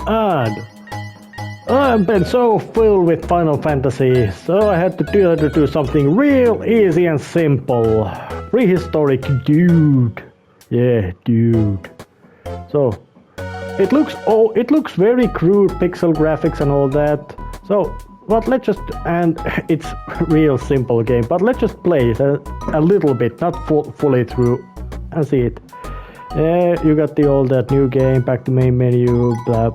And I've been so filled with Final Fantasy, so I had to do something real easy and simple. Prehistoric Dude. Yeah, dude. So it looks very crude, pixel graphics and all that. So, but let's just, and it's real simple game, but let's just play it a little bit, not fully through, and see it. You got all that new game, back to main menu, blah.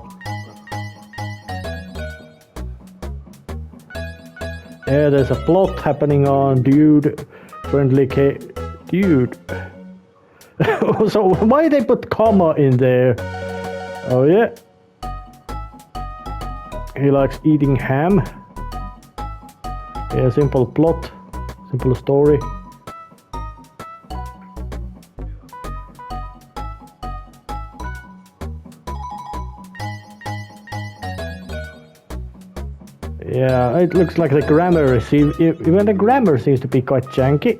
There's a plot happening on dude, friendly dude. So why they put comma in there? Oh yeah. He likes eating ham. Yeah, simple plot, simple story. Yeah, it looks like the grammar even the grammar seems to be quite janky.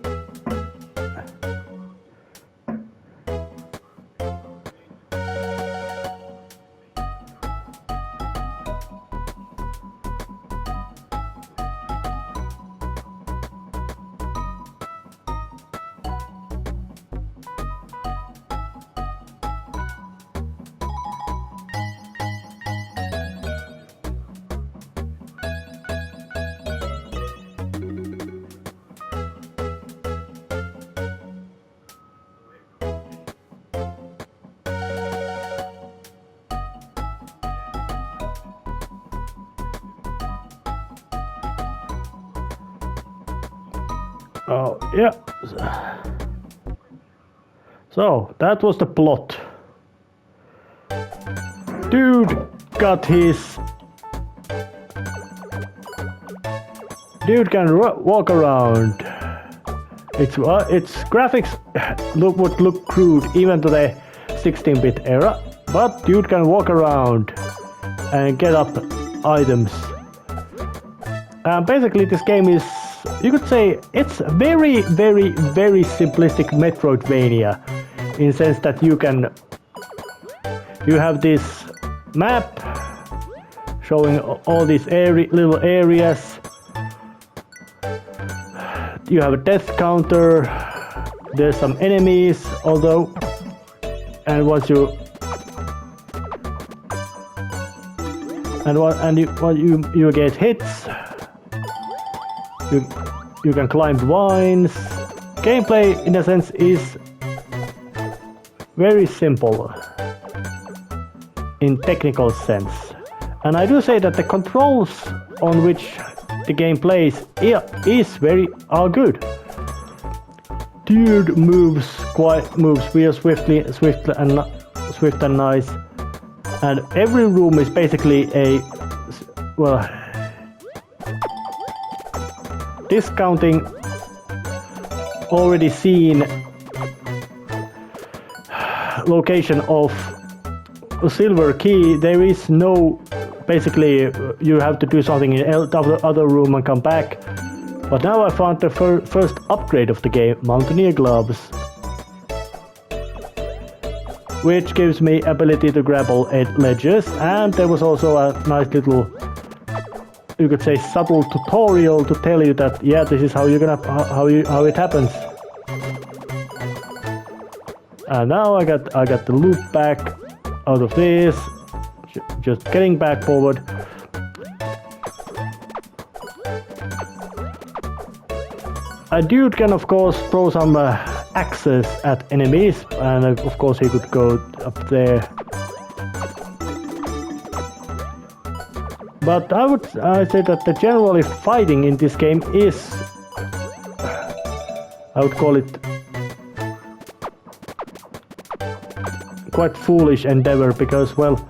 Oh, yeah. So, that was the plot. Dude got his... Dude can walk around. Its graphics would look crude even to the 16-bit era, but dude can walk around and get up items. Basically, this game is, you could say, it's very, very, very simplistic Metroidvania, in the sense that you have this map showing all these little areas. You have a death counter. There's some enemies, although, and once you get hits, you can climb vines. Gameplay, in a sense, is very simple in technical sense, and I do say that the controls on which the game plays are good. Dude moves real swift and nice, and every room is basically discounting already seen location of a silver key. There is no, basically you have to do something in the other room and come back. But now I found the first upgrade of the game, Mountaineer Gloves, which gives me ability to grapple ledges, and there was also a nice little, you could say, subtle tutorial to tell you that, yeah, this is how it happens. And now I got the loop back out of this, just getting back forward. A dude can of course throw some axes at enemies, and of course he could go up there. But I say that the generally fighting in this game is, I would call it, quite foolish endeavor, because, well,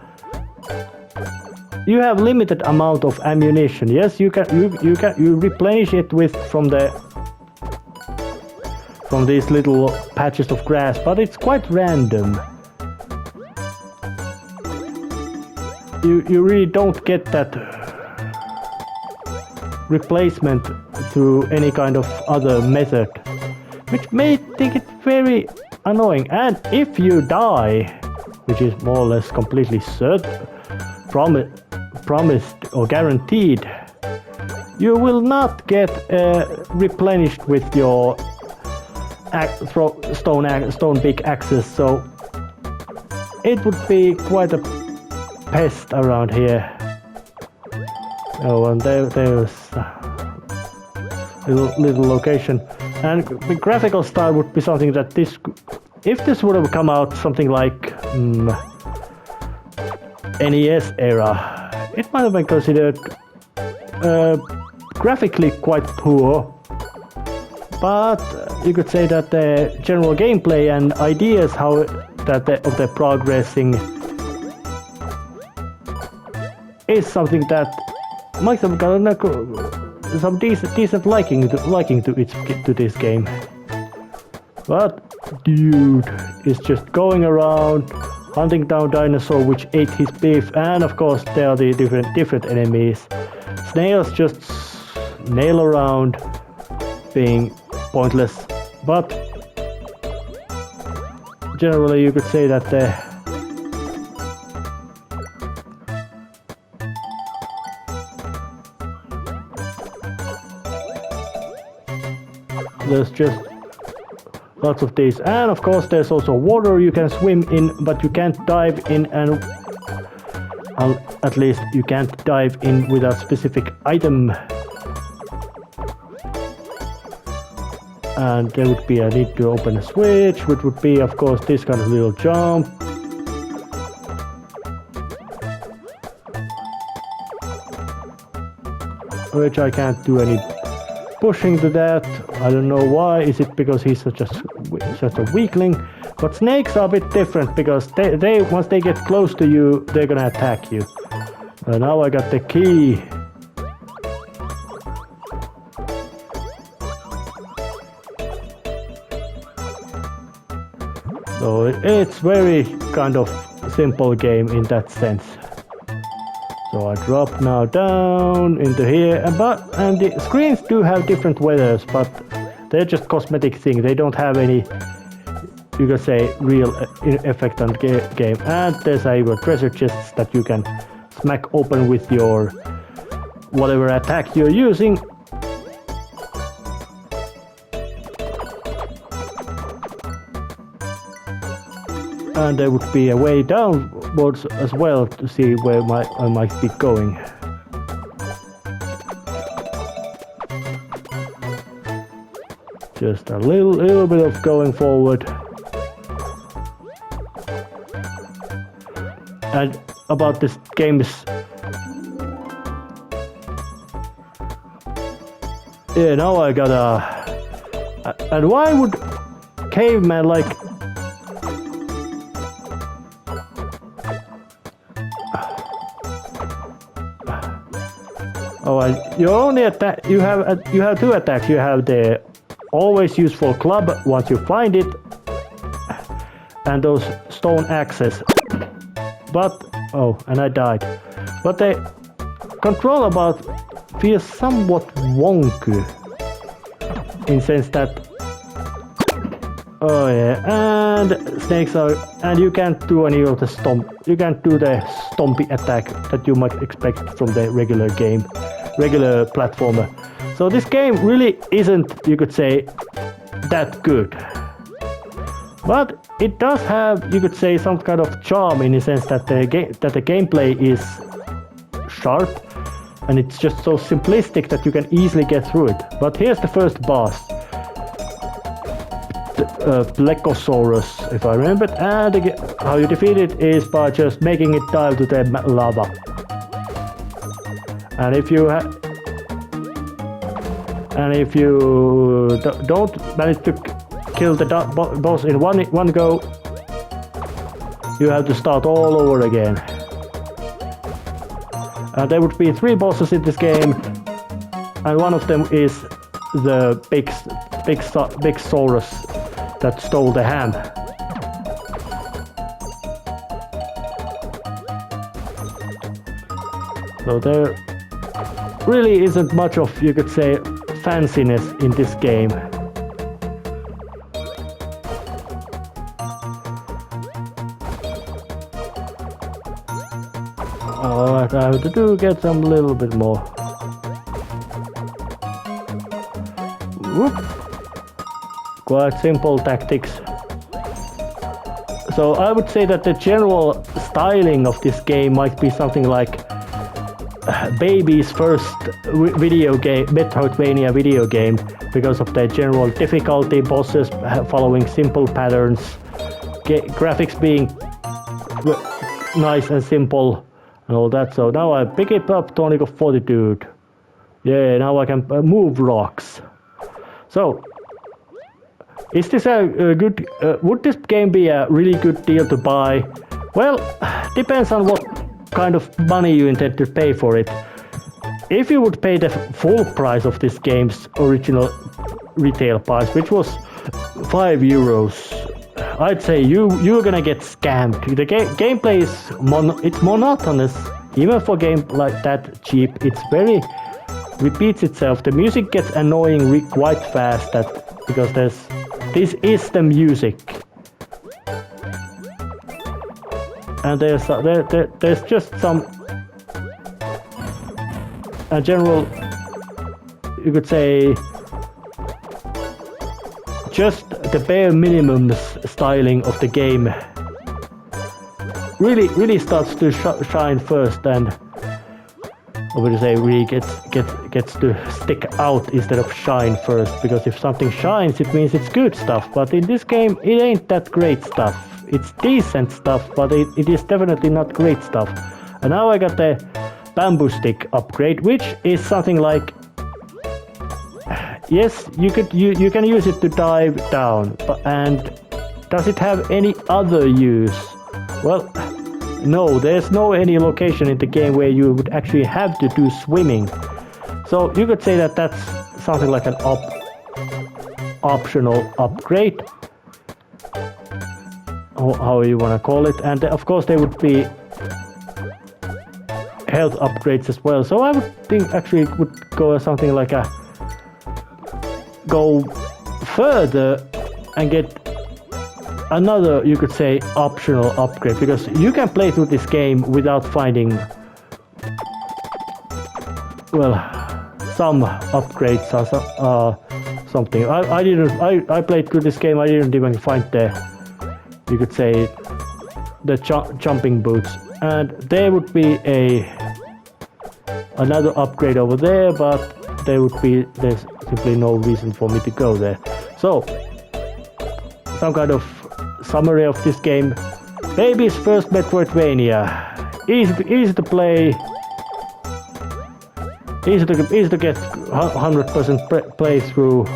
you have limited amount of ammunition. Yes, you replenish it from these little patches of grass, but it's quite random. You really don't get that replacement through any kind of other method, which may think it very annoying. And if you die, which is more or less completely certain, promised or guaranteed, you will not get replenished with your stone big axes, so it would be quite a pest around here. Oh, and there's a little location. And the graphical style would be something that if this would have come out something like NES era, it might have been considered graphically quite poor. But you could say that the general gameplay and ideas of the progressing is something that might have gotten some decent liking to this game. But dude is just going around hunting down dinosaur which ate his beef, and of course there are the different enemies. Snails just nail around, being pointless, but generally you could say that there's just lots of these, and of course there's also water you can swim in, but you can't dive in, and at least you can't dive in with a specific item. And there would be a need to open a switch, which would be of course this kind of little jump. Which I can't do any pushing to that. I don't know why. Is it because he's such a weakling? But snakes are a bit different, because they once they get close to you, they're gonna attack you. Now I got the key. So it's very kind of simple game in that sense. So I drop now down into here, and the screens do have different weathers, but they're just cosmetic thing. They don't have any, you could say, real effect on the game. And there's even treasure chests that you can smack open with your whatever attack you're using. And there would be a way downwards as well to see where I might be going. Just a little bit of going forward. And about this game's... Yeah, now I gotta... And why would caveman like... Oh, you only attack. You have two attacks. You have the always useful club once you find it, and those stone axes. But and I died. But the control about feels somewhat wonky, in sense that and snakes are, and you can't do any of the stomp. You can't do the stompy attack that you might expect from the regular platformer. So this game really isn't, you could say, that good. But it does have, you could say, some kind of charm, in the sense that the gameplay is sharp, and it's just so simplistic that you can easily get through it. But here's the first boss. Plecosaurus, if I remember, and how you defeat it is by just making it dive to the lava. And if you don't manage to kill the boss in one go, you have to start all over again. And there would be 3 bosses in this game, and one of them is the big Saurus that stole the ham. So there really isn't much of, you could say, fanciness in this game. Alright, I have to get some little bit more. Whoop. Quite simple tactics. So I would say that the general styling of this game might be something like baby's first video game, Metroidvania video game, because of the general difficulty, bosses following simple patterns, graphics being nice and simple and all that. So now I pick it up, Tonic of Fortitude. Yeah, now I can move rocks. So, is this a good... would this game be a really good deal to buy? Well, depends on what kind of money you intend to pay for it. If you would pay the full price of this game's original retail price, which was €5, I'd say you're gonna get scammed. The gameplay is it's monotonous, even for a game like that cheap. It's very repeats itself. The music gets annoying quite fast. Because this is the music, and there's just some a general, you could say, just the bare minimum styling of the game really starts to shine first, and I would say really gets to stick out instead of shine first, because if something shines it means it's good stuff, but in this game it ain't that great stuff. It's decent stuff, but it is definitely not great stuff. And now I got the bamboo stick upgrade, which is something like, yes, you can use it to dive down, and does it have any other use? Well, no, there's no any location in the game where you would actually have to do swimming. So you could say that that's something like an optional upgrade, or how you want to call it. And of course there would be health upgrades as well. So I would think actually it would go something like go further and get another, you could say, optional upgrade, because you can play through this game without finding, well, some upgrades or something. I played through this game, I didn't even find the, you could say, the jumping boots, and there would be another upgrade over there, but there's simply no reason for me to go there. So some kind of summary of this game: baby's first Metroidvania, easy to play, easy to get 100% playthrough,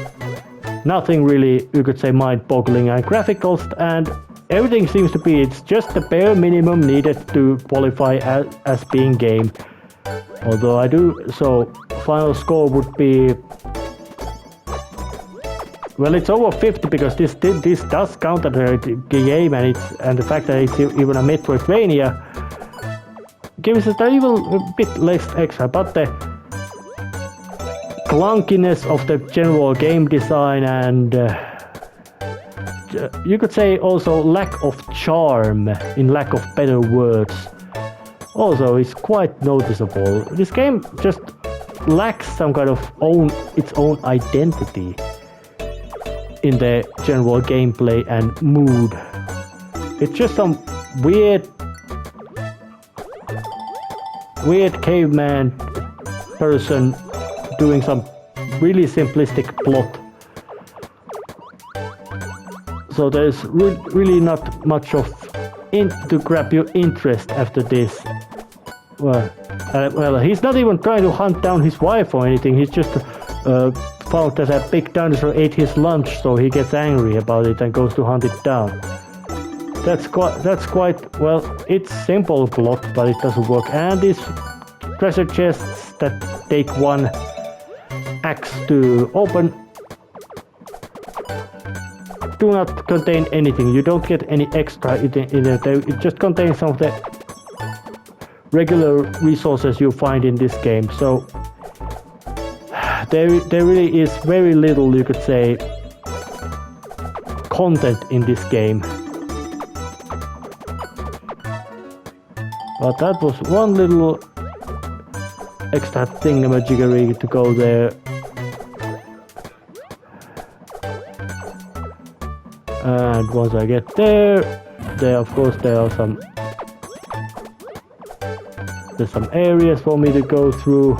nothing really, you could say, mind-boggling, and graphics and everything seems to be, it's just the bare minimum needed to qualify as being game. Although final score would be, well, it's over 50, because this does count as a game, and the fact that it's even a Metroidvania gives it even a bit less extra. But the clunkiness of the general game design and you could say also lack of charm, in lack of better words, also is quite noticeable. This game just lacks some kind of its own identity in the general gameplay and mood. It's just some weird caveman person doing some really simplistic plot. So there's really not much to grab your interest after this. Well, he's not even trying to hunt down his wife or anything. He's just found that a big dinosaur ate his lunch, so he gets angry about it and goes to hunt it down. That's quite well. It's simple plot, but it doesn't work. And these treasure chests that take one axe to open do not contain anything. You don't get any extra in it. It just contains some of the regular resources you find in this game. So there really is very little, you could say, content in this game. But that was one little extra thingamajiggery to go there. And once I get there, of course there's some areas for me to go through.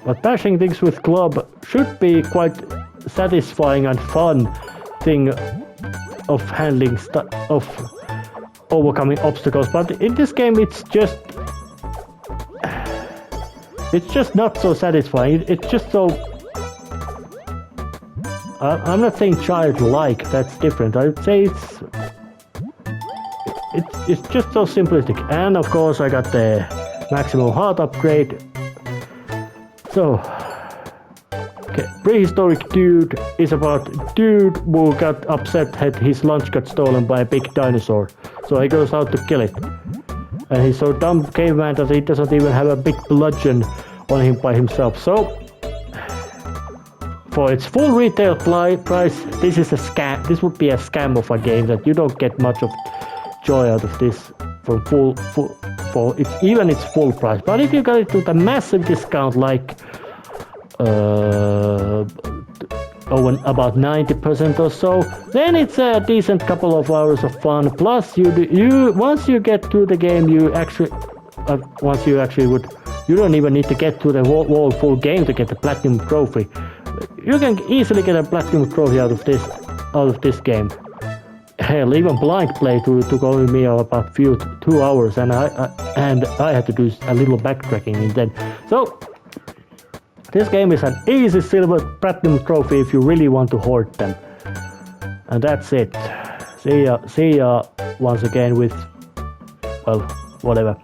But bashing things with club should be quite satisfying and fun thing of handling of overcoming obstacles, but in this game it's just not so satisfying. It's just so I'm not saying childlike, that's different. I would say it's just so simplistic. And of course I got the maximum heart upgrade. So okay, Prehistoric Dude is about dude who got upset that his lunch got stolen by a big dinosaur. So he goes out to kill it. And he's so dumb caveman that he doesn't even have a big bludgeon on him by himself. So for its full retail price, this is a scam. This would be a scam of a game that you don't get much of joy out of this from for its full price. But if you got it with a massive discount like about 90% or so, then it's a decent couple of hours of fun. Plus, once you get to the game, you don't even need to get to the whole full game to get the platinum trophy. You can easily get a platinum trophy out of this game. Hell, even blind play took only me about 2 hours, and I had to do a little backtracking in then. So this game is an easy silver platinum trophy if you really want to hoard them. And that's it. See ya once again with, well, whatever.